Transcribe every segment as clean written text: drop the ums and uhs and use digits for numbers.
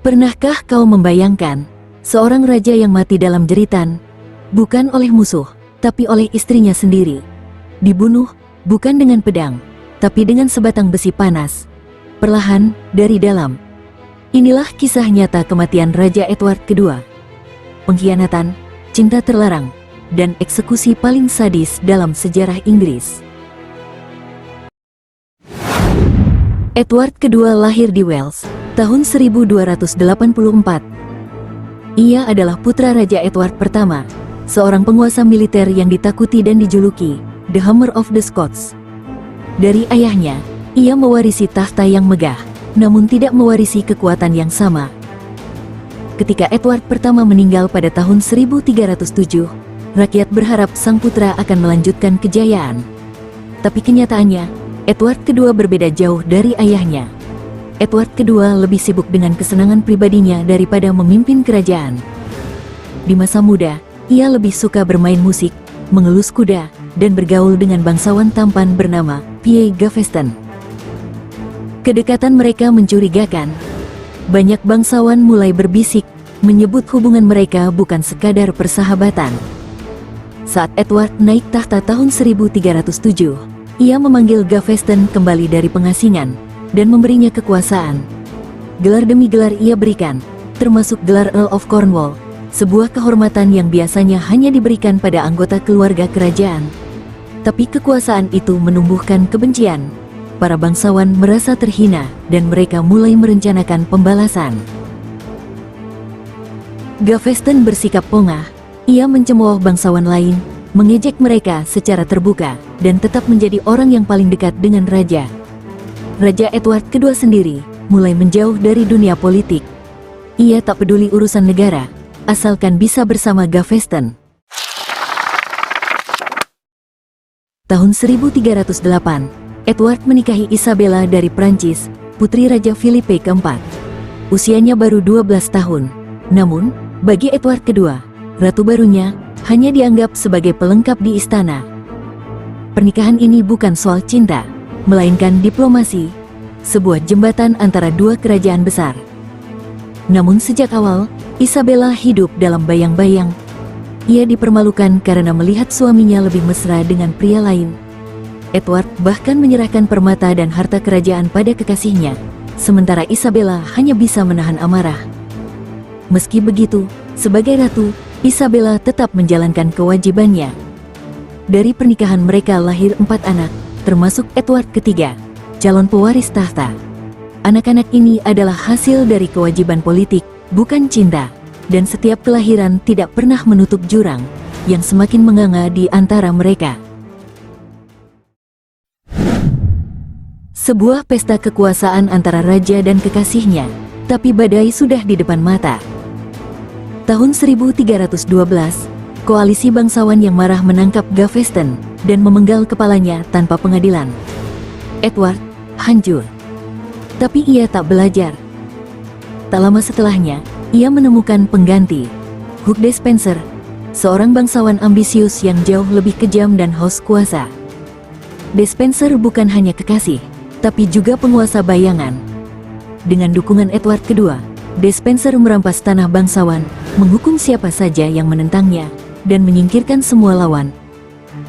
Pernahkah kau membayangkan seorang raja yang mati dalam jeritan, bukan oleh musuh, tapi oleh istrinya sendiri? Dibunuh, bukan dengan pedang, tapi dengan sebatang besi panas, perlahan, dari dalam. Inilah kisah nyata kematian Raja Edward II. Pengkhianatan, cinta terlarang, dan eksekusi paling sadis dalam sejarah Inggris. Edward II lahir di Wales, tahun 1284. Ia adalah putra Raja Edward pertama, seorang penguasa militer yang ditakuti dan dijuluki The Hammer of the Scots. Dari ayahnya, ia mewarisi tahta yang megah, namun tidak mewarisi kekuatan yang sama. Ketika Edward pertama meninggal pada tahun 1307, rakyat berharap sang putra akan melanjutkan kejayaan. Tapi kenyataannya, Edward II berbeda jauh dari ayahnya. Edward II lebih sibuk dengan kesenangan pribadinya daripada memimpin kerajaan. Di masa muda, ia lebih suka bermain musik, mengelus kuda, dan bergaul dengan bangsawan tampan bernama Pierre Gaveston. Kedekatan mereka mencurigakan. Banyak bangsawan mulai berbisik, menyebut hubungan mereka bukan sekadar persahabatan. Saat Edward naik tahta tahun 1307, ia memanggil Gaveston kembali dari pengasingan dan memberinya kekuasaan. Gelar demi gelar ia berikan, termasuk gelar Earl of Cornwall, sebuah kehormatan yang biasanya hanya diberikan pada anggota keluarga kerajaan. Tapi kekuasaan itu menumbuhkan kebencian. Para bangsawan merasa terhina dan mereka mulai merencanakan pembalasan. Gaveston bersikap pongah. Ia mencemooh bangsawan lain, mengejek mereka secara terbuka, dan tetap menjadi orang yang paling dekat dengan raja. Raja Edward II sendiri mulai menjauh dari dunia politik. Ia tak peduli urusan negara, asalkan bisa bersama Gaveston. Tahun 1308, Edward menikahi Isabella dari Prancis, putri Raja Philippe keempat. Usianya baru 12 tahun. Namun, bagi Edward II, ratu barunya hanya dianggap sebagai pelengkap di istana. Pernikahan ini bukan soal cinta, melainkan diplomasi, sebuah jembatan antara dua kerajaan besar. Namun sejak awal, Isabella hidup dalam bayang-bayang. Ia dipermalukan karena melihat suaminya lebih mesra dengan pria lain. Edward bahkan menyerahkan permata dan harta kerajaan pada kekasihnya, sementara Isabella hanya bisa menahan amarah. Meski begitu, sebagai ratu, Isabella tetap menjalankan kewajibannya. Dari pernikahan mereka lahir 4 anak, termasuk Edward III, calon pewaris tahta. Anak-anak ini adalah hasil dari kewajiban politik, bukan cinta, dan setiap kelahiran tidak pernah menutup jurang yang semakin menganga di antara mereka. Sebuah pesta kekuasaan antara raja dan kekasihnya, tapi badai sudah di depan mata. Tahun 1312, koalisi bangsawan yang marah menangkap Gaveston dan memenggal kepalanya tanpa pengadilan. Edward hancur. Tapi ia tak belajar. Tak lama setelahnya, ia menemukan pengganti, Hugh Despenser, seorang bangsawan ambisius yang jauh lebih kejam dan haus kuasa. Despenser bukan hanya kekasih, tapi juga penguasa bayangan. Dengan dukungan Edward II, Despenser merampas tanah bangsawan, menghukum siapa saja yang menentangnya, dan menyingkirkan semua lawan.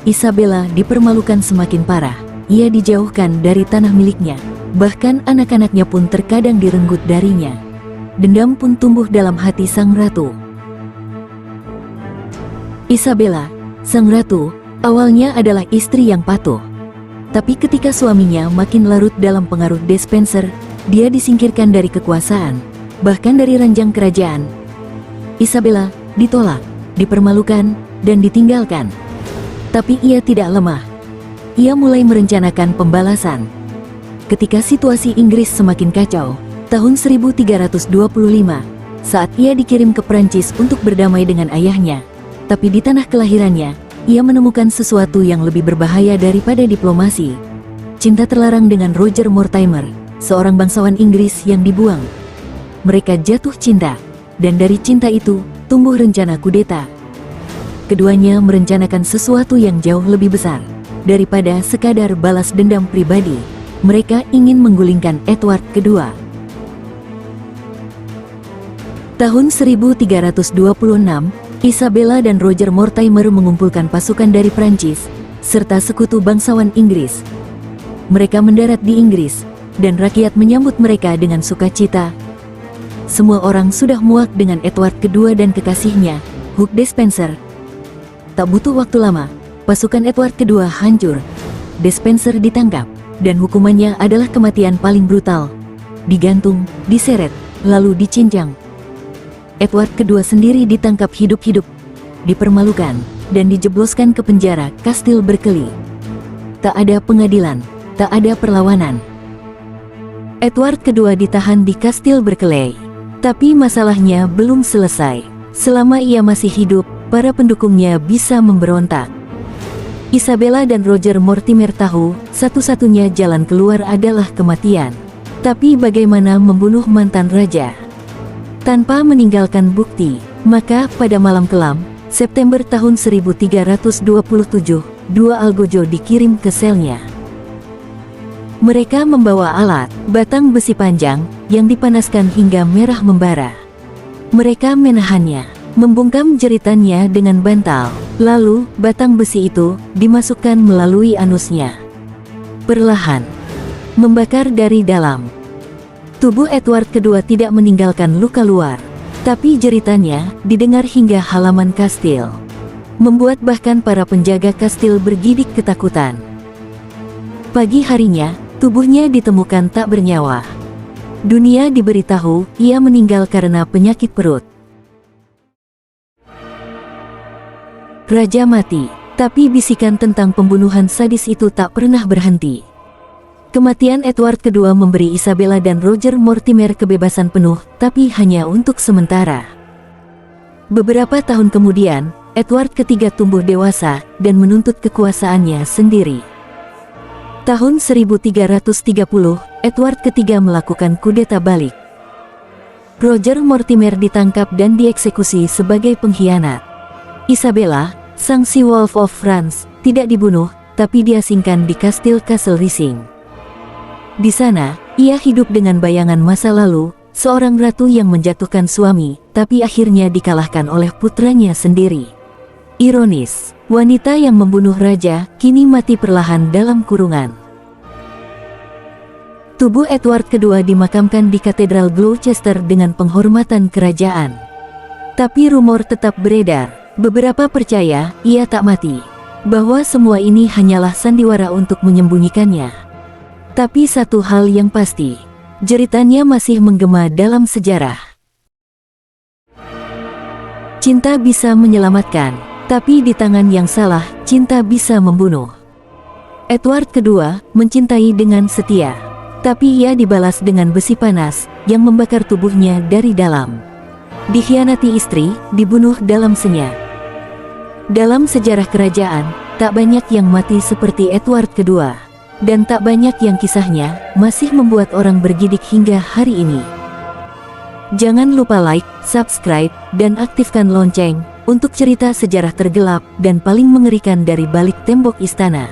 Isabella dipermalukan semakin parah. Ia dijauhkan dari tanah miliknya, bahkan anak-anaknya pun terkadang direnggut darinya. Dendam pun tumbuh dalam hati sang ratu. Isabella, sang ratu, awalnya adalah istri yang patuh. Tapi ketika suaminya makin larut dalam pengaruh Despenser, dia disingkirkan dari kekuasaan, bahkan dari ranjang kerajaan. Isabella ditolak, dipermalukan, dan ditinggalkan. Tapi ia tidak lemah. Ia mulai merencanakan pembalasan. Ketika situasi Inggris semakin kacau, tahun 1325, saat ia dikirim ke Prancis untuk berdamai dengan ayahnya, tapi di tanah kelahirannya, ia menemukan sesuatu yang lebih berbahaya daripada diplomasi. Cinta terlarang dengan Roger Mortimer, seorang bangsawan Inggris yang dibuang. Mereka jatuh cinta, dan dari cinta itu, tumbuh rencana kudeta. Keduanya merencanakan sesuatu yang jauh lebih besar daripada sekadar balas dendam pribadi. Mereka ingin menggulingkan Edward II. Tahun 1326, Isabella dan Roger Mortimer mengumpulkan pasukan dari Prancis, serta sekutu bangsawan Inggris. Mereka mendarat di Inggris, dan rakyat menyambut mereka dengan sukacita. Semua orang sudah muak dengan Edward II dan kekasihnya, Hugh Despenser. Tak butuh waktu lama, pasukan Edward II hancur. Despenser ditangkap, dan hukumannya adalah kematian paling brutal. Digantung, diseret, lalu dicincang. Edward II sendiri ditangkap hidup-hidup, dipermalukan, dan dijebloskan ke penjara Kastil Berkeley. Tak ada pengadilan, tak ada perlawanan. Edward II ditahan di Kastil Berkeley. Tapi masalahnya belum selesai. Selama ia masih hidup, para pendukungnya bisa memberontak. Isabella dan Roger Mortimer tahu, satu-satunya jalan keluar adalah kematian. Tapi bagaimana membunuh mantan raja tanpa meninggalkan bukti? Maka pada malam kelam, September tahun 1327, dua algojo dikirim ke selnya. Mereka membawa alat, batang besi panjang, yang dipanaskan hingga merah membara. Mereka menahannya, membungkam jeritannya dengan bantal. Lalu, batang besi itu dimasukkan melalui anusnya. Perlahan, membakar dari dalam. Tubuh Edward II tidak meninggalkan luka luar, tapi jeritannya didengar hingga halaman kastil, membuat bahkan para penjaga kastil bergidik ketakutan. Pagi harinya, tubuhnya ditemukan tak bernyawa. Dunia diberitahu ia meninggal karena penyakit perut. Raja mati, tapi bisikan tentang pembunuhan sadis itu tak pernah berhenti. Kematian Edward II memberi Isabella dan Roger Mortimer kebebasan penuh, tapi hanya untuk sementara. Beberapa tahun kemudian, Edward III tumbuh dewasa dan menuntut kekuasaannya sendiri. Tahun 1330, Edward III melakukan kudeta balik. Roger Mortimer ditangkap dan dieksekusi sebagai pengkhianat. Isabella, sang She Wolf of France, tidak dibunuh, tapi diasingkan di kastil Castle Rising. Di sana, ia hidup dengan bayangan masa lalu, seorang ratu yang menjatuhkan suami, tapi akhirnya dikalahkan oleh putranya sendiri. Ironis, wanita yang membunuh raja, kini mati perlahan dalam kurungan. Tubuh Edward II dimakamkan di Katedral Gloucester dengan penghormatan kerajaan. Tapi rumor tetap beredar, beberapa percaya ia tak mati, bahwa semua ini hanyalah sandiwara untuk menyembunyikannya. Tapi satu hal yang pasti, jeritannya masih menggema dalam sejarah. Cinta bisa menyelamatkan, tapi di tangan yang salah, cinta bisa membunuh. Edward II mencintai dengan setia, tapi ia dibalas dengan besi panas yang membakar tubuhnya dari dalam. Dikhianati istri, dibunuh dalam senyap. Dalam sejarah kerajaan, tak banyak yang mati seperti Edward II. Dan tak banyak yang kisahnya masih membuat orang bergidik hingga hari ini. Jangan lupa like, subscribe, dan aktifkan lonceng untuk cerita sejarah tergelap dan paling mengerikan dari balik tembok istana.